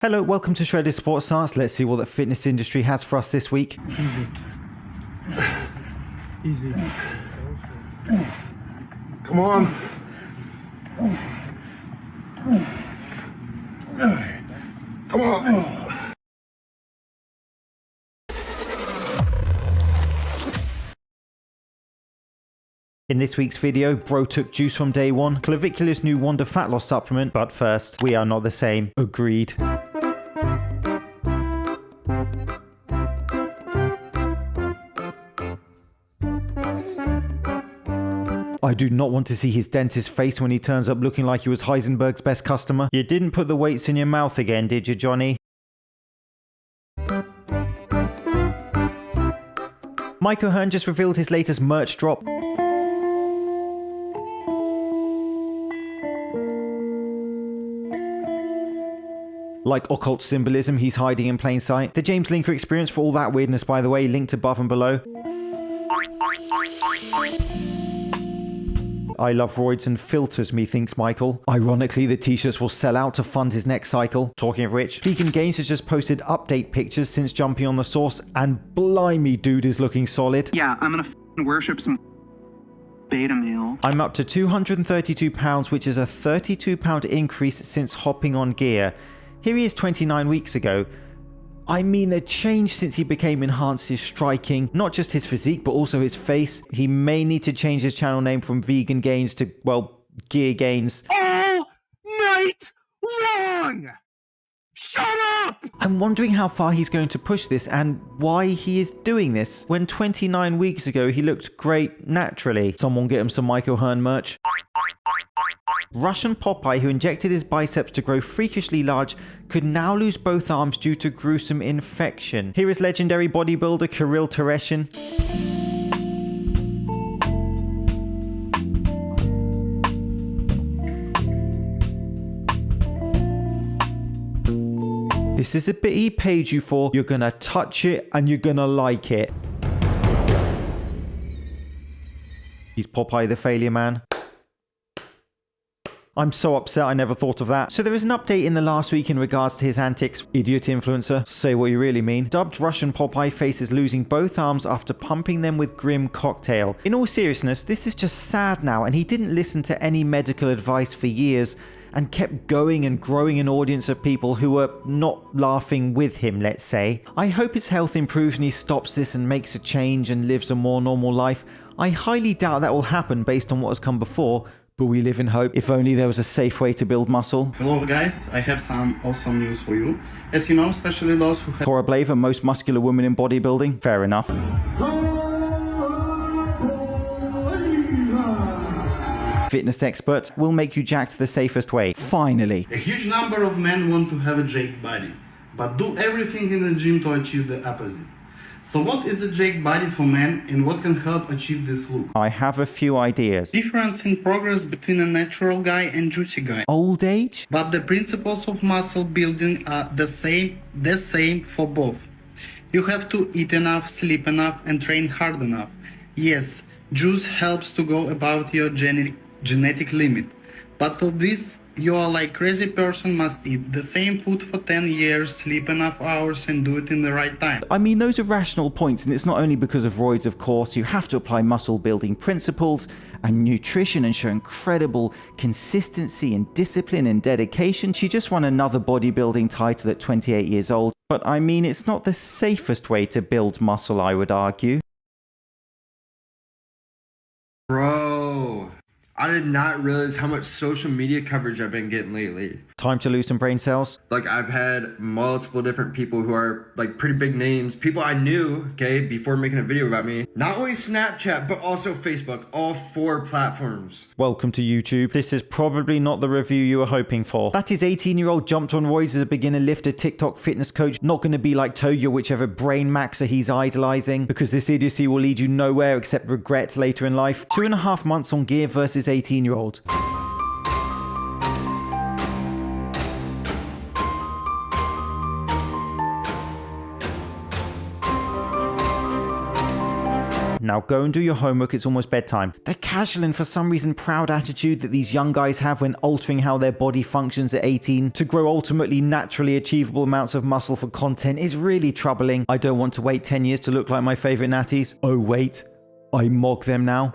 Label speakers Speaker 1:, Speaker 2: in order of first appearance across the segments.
Speaker 1: Hello, welcome to Shredded Sports Science. Let's see what the fitness industry has for us this week.
Speaker 2: Easy.
Speaker 3: Come on. Come on.
Speaker 1: In this week's video, Bro took juice from day one, Clavicular's new wonder fat loss supplement, but first, we are not the same. Agreed. I do not want to see his dentist's face when he turns up looking like he was Heisenberg's best customer. You didn't put the weights in your mouth again, did you, Johnny? O Hearn just revealed his latest merch drop. Like occult symbolism he's hiding in plain sight. The James Linker experience for all that weirdness, by the way, linked above and below. I love roids and filters, methinks Michael. Ironically, the t-shirts will sell out to fund his next cycle. Talking of which, Vegan Gains has just posted update pictures since jumping on the sauce, and blimey, dude is looking solid.
Speaker 4: Yeah, I'm gonna worship some beta male.
Speaker 1: I'm up to 232 pounds, which is a 32-pound increase since hopping on gear. Here he is 29 weeks ago. I mean, the change since he became enhanced is striking. Not just his physique, but also his face. He may need to change his channel name from Vegan Gains to, well, Gear Gains.
Speaker 3: All night long! Shut up!
Speaker 1: I'm wondering how far he's going to push this and why he is doing this. When 29 weeks ago he looked great naturally. Someone get him some O Hearn merch. Russian Popeye, who injected his biceps to grow freakishly large, could now lose both arms due to gruesome infection. Here is legendary bodybuilder Kirill Tereshin. This is a bit he paid you for. You're gonna touch it and you're gonna like it. He's Popeye the Failure Man. I'm so upset I never thought of that. So there is an update in the last week in regards to his antics. Idiot influencer, say what you really mean. Dubbed Russian Popeye faces losing both arms after pumping them with Grim cocktail. In all seriousness, this is just sad now, and he didn't listen to any medical advice for years and kept going and growing an audience of people who were not laughing with him, let's say. I hope his health improves and he stops this and makes a change and lives a more normal life. I highly doubt that will happen based on what has come before, but we live in hope. If only there was a safe way to build muscle.
Speaker 5: Hello guys, I have some awesome news for you. As you know, especially those who have
Speaker 1: Cora Blaver, most muscular woman in bodybuilding. Fair enough. Fitness expert will make you jacked the safest way. Finally.
Speaker 5: a huge number of men want to have a jacked body, but do everything in the gym to achieve the opposite. So what is a jacked body for men and what can help achieve this look?
Speaker 1: I have a few ideas.
Speaker 5: Difference in progress between a natural guy and juicy guy.
Speaker 1: Old age?
Speaker 5: But the principles of muscle building are the same for both. You have to eat enough, sleep enough and train hard enough. Yes, juice helps to go about your genetic limit. But for this, you are like crazy person must eat the same food for 10 years, sleep enough hours and do it in the right time.
Speaker 1: I mean, those are rational points, and it's not only because of roids, of course. You have to apply muscle building principles and nutrition and show incredible consistency and discipline and dedication. She just won another bodybuilding title at 28 years old. But I mean, it's not the safest way to build muscle, I would argue.
Speaker 6: Bro, I did not realize how much social media coverage I've been getting lately.
Speaker 1: Time to lose some brain cells.
Speaker 6: Like, I've had multiple different people who are like pretty big names, people I knew, okay, before making a video about me. Not only Snapchat, but also Facebook, all 4 platforms.
Speaker 1: Welcome to YouTube. This is probably not the review you were hoping for. That is 18-year-old jumped on roids as a beginner lifter, TikTok fitness coach. Not going to be like Togi or whichever brain maxer he's idolizing, because this idiocy will lead you nowhere except regrets later in life. 2.5 months on gear versus 18-year-old. Now go and do your homework, it's almost bedtime. The casual and for some reason proud attitude that these young guys have when altering how their body functions at 18 to grow ultimately naturally achievable amounts of muscle for content is really troubling. I don't want to wait 10 years to look like my favorite natties. Oh wait, I mog them now.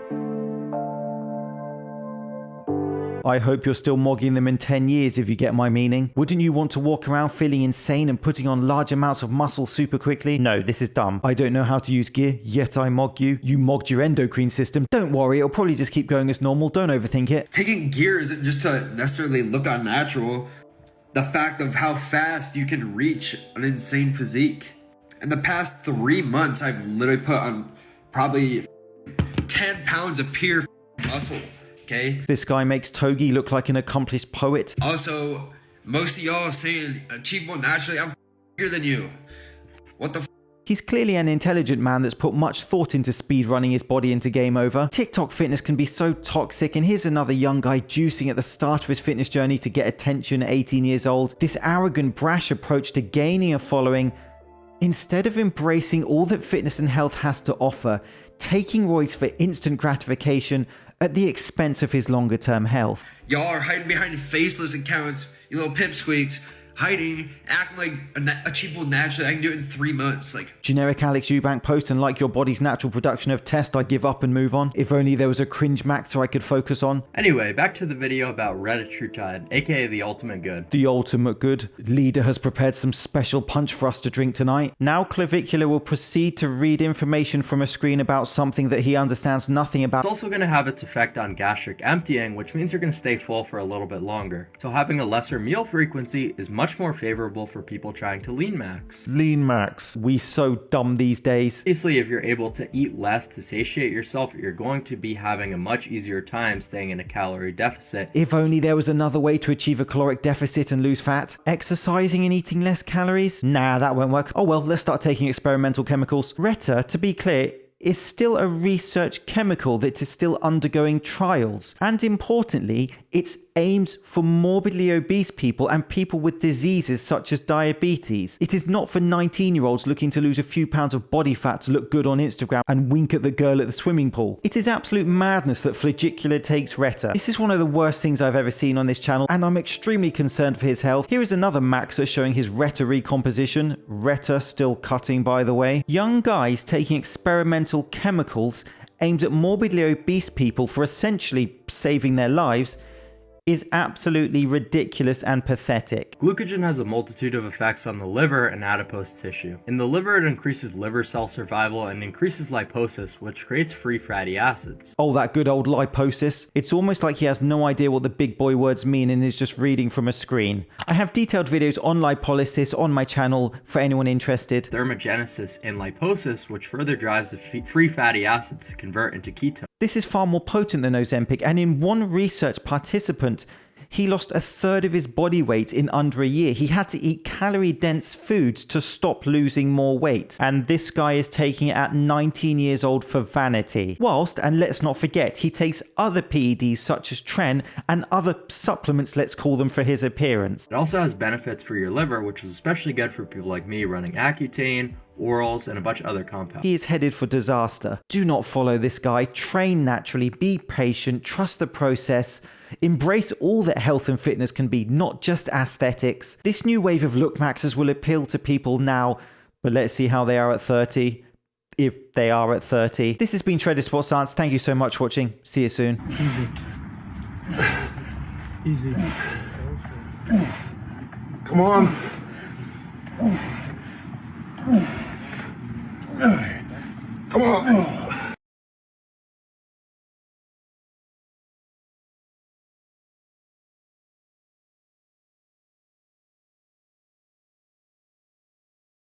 Speaker 1: I hope you're still mogging them in 10 years if you get my meaning. Wouldn't you want to walk around feeling insane and putting on large amounts of muscle super quickly? No, this is dumb. I don't know how to use gear, yet I mog you. You mogged your endocrine system. Don't worry, it'll probably just keep going as normal. Don't overthink it.
Speaker 6: Taking gear isn't just to necessarily look unnatural. The fact of how fast you can reach an insane physique. In the past 3 months, I've literally put on probably 10 pounds of pure muscle. Okay.
Speaker 1: This guy makes Togi look like an accomplished poet.
Speaker 6: Also, most of y'all saying achievable naturally, I'm bigger than you. What the f?
Speaker 1: He's clearly an intelligent man that's put much thought into speed running his body into game over. TikTok fitness can be so toxic, and here's another young guy juicing at the start of his fitness journey to get attention at 18 years old. This arrogant, brash approach to gaining a following, instead of embracing all that fitness and health has to offer, taking roids for instant gratification at the expense of his longer term health.
Speaker 6: Y'all are hiding behind faceless accounts, you little pipsqueaks, hiding, acting like achievable naturally. I can do it in 3 months. Like
Speaker 1: generic Alex Eubank post, and like your body's natural production of test, I'd give up and move on. If only there was a cringe Mactor I could focus on.
Speaker 2: Anyway, back to the video about Reddit TrueTide, aka the ultimate good.
Speaker 1: The ultimate good. Leader has prepared some special punch for us to drink tonight. Now Clavicular will proceed to read information from a screen about something that he understands nothing about.
Speaker 2: It's also going to have its effect on gastric emptying, which means you're going to stay full for a little bit longer. So having a lesser meal frequency is much more favorable for people trying to lean max.
Speaker 1: Lean max. We so dumb these days.
Speaker 2: Obviously, if you're able to eat less to satiate yourself, you're going to be having a much easier time staying in a calorie deficit.
Speaker 1: If only there was another way to achieve a caloric deficit and lose fat. Exercising and eating less calories? Nah, that won't work. Oh well, let's start taking experimental chemicals. Retta, to be clear, is still a research chemical that is still undergoing trials. And importantly, it's aimed for morbidly obese people and people with diseases such as diabetes. It is not for 19-year-olds looking to lose a few pounds of body fat to look good on Instagram and wink at the girl at the swimming pool. It is absolute madness that Clavicular takes Retta. This is one of the worst things I've ever seen on this channel, and I'm extremely concerned for his health. Here is another Maxer showing his Retta recomposition. Retta still cutting, by the way. Young guys taking experimental chemicals aimed at morbidly obese people for essentially saving their lives is absolutely ridiculous and pathetic.
Speaker 2: Glucogen has a multitude of effects on the liver and adipose tissue. In the liver, it increases liver cell survival and increases liposis, which creates free fatty acids.
Speaker 1: Oh, that good old liposis. It's almost like he has no idea what the big boy words mean and is just reading from a screen. I have detailed videos on lipolysis on my channel for anyone interested.
Speaker 2: Thermogenesis and liposis, which further drives the free fatty acids to convert into ketones.
Speaker 1: This is far more potent than Ozempic, and in one research participant, he lost a third of his body weight in under a year. He had to eat calorie-dense foods to stop losing more weight. And this guy is taking it at 19 years old for vanity. Whilst, and let's not forget, he takes other PEDs such as Tren and other supplements, let's call them, for his appearance.
Speaker 2: It also has benefits for your liver, which is especially good for people like me running Accutane, orals, and a bunch of other compounds.
Speaker 1: He is headed for disaster. Do not follow this guy. Train naturally, be patient, trust the process, embrace all that health and fitness can be, not just aesthetics. This new wave of look maxers will appeal to people now, but let's see how they are at 30. If they are at 30. This has been Shredded Sports Science. Thank you so much for watching. See you soon.
Speaker 3: Easy. Come on. Come on.